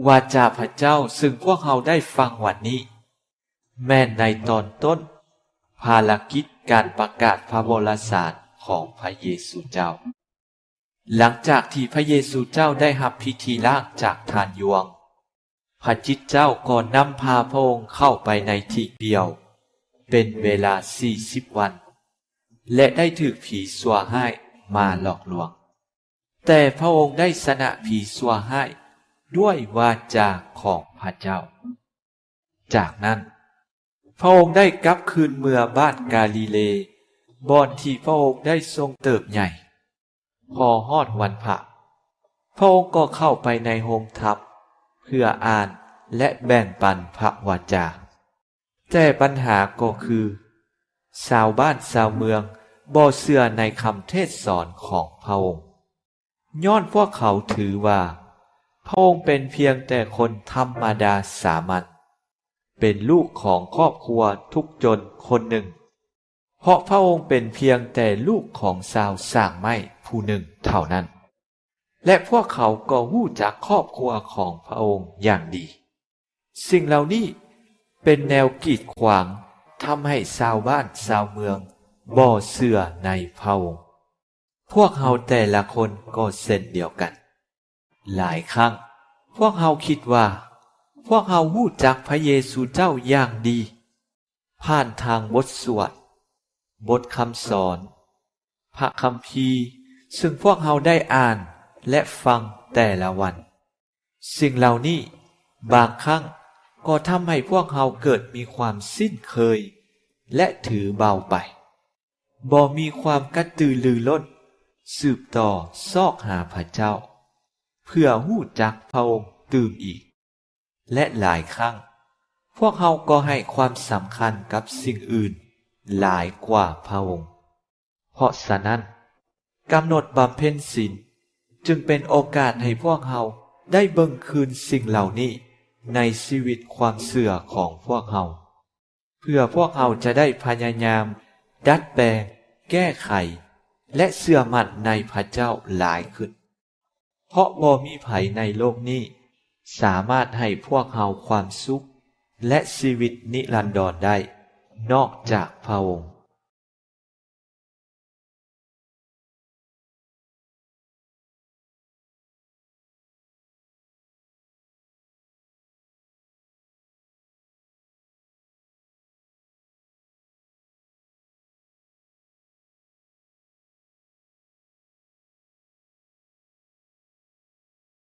วาจาพระเจ้าซึ่งพวกเราได้ฟังวันนี้แม้ในตอนต้นภารกิจการประกาศพระวรสารของพระเยซูเจ้าหลังจากที่พระเยซูเจ้าได้รับพิธีล้างจากทานยวงพระจิตเจ้าก็นำพาพระองค์เข้าไปในที่เดียวเป็นเวลา40 วันและได้ถูกผีชั่วร้ายมาหลอกลวงแต่พระองค์ได้ชนะผีชั่วร้ายด้วยวาจาของพระเจ้าจากนั้นพระองค์ได้กลับคืนเมืองบ้านกาลิเลบ่อนที่พระองค์ได้ทรงเติบใหญ่พอฮอดวันพระพระองค์ก็เข้าไปในโรงธรรมเพื่ออ่านและแบ่งปันพระวาจาแต่ปัญหาก็คือชาวบ้านชาวเมืองบ่เชื่อในคำเทศสอนของพระองค์ย้อนพวกเขาถือว่าพระองค์เป็นเพียงแต่คนธรรมดาสามัญเป็นลูกของครอบครัวทุกข์จนคนหนึ่งเพราะพระองค์เป็นเพียงแต่ลูกของชาวสร้างไม้ผู้หนึ่งเท่านั้นและพวกเขาก็รู้จักครอบครัวของพระองค์อย่างดีสิ่งเหล่านี้เป็นแนวกีดขวางทำให้ชาวบ้านชาวเมืองบ่เชื่อในพระองค์พวกเราแต่ละคนก็เช่นเดียวกันหลายครั้งพวกเราคิดว่าพวกเรารู้จักพระเยซูเจ้าอย่างดีผ่านทางบทสวดบทคำสอนพระคัมภีร์ซึ่งพวกเราได้อ่านและฟังแต่ละวันสิ่งเหล่านี้บางครั้งก็ทำให้พวกเราเกิดมีความสิ้นเคยและถือเบาไปบ่มีความกระตือรือร้นสืบต่อซอกหาพระเจ้าเพื่อรู้จักพระองค์ตื่มอีกและหลายครั้งพวกเราก็ให้ความสำคัญกับสิ่งอื่นหลายกว่าพระองค์เพราะฉะนั้นกำหนดบำเพ็ญศีลจึงเป็นโอกาสให้พวกเราได้เบิ่งคืนสิ่งเหล่านี้ในชีวิตความเชื่อของพวกเราเพื่อพวกเราจะได้พยายามดัดแปลงแก้ไขและเชื่อมั่นในพระเจ้าหลายขึ้นเพราะบ่มีไผในโลกนี้สามารถให้พวกเราความสุขและชีวิตนิรันดรได้นอกจากพระองค์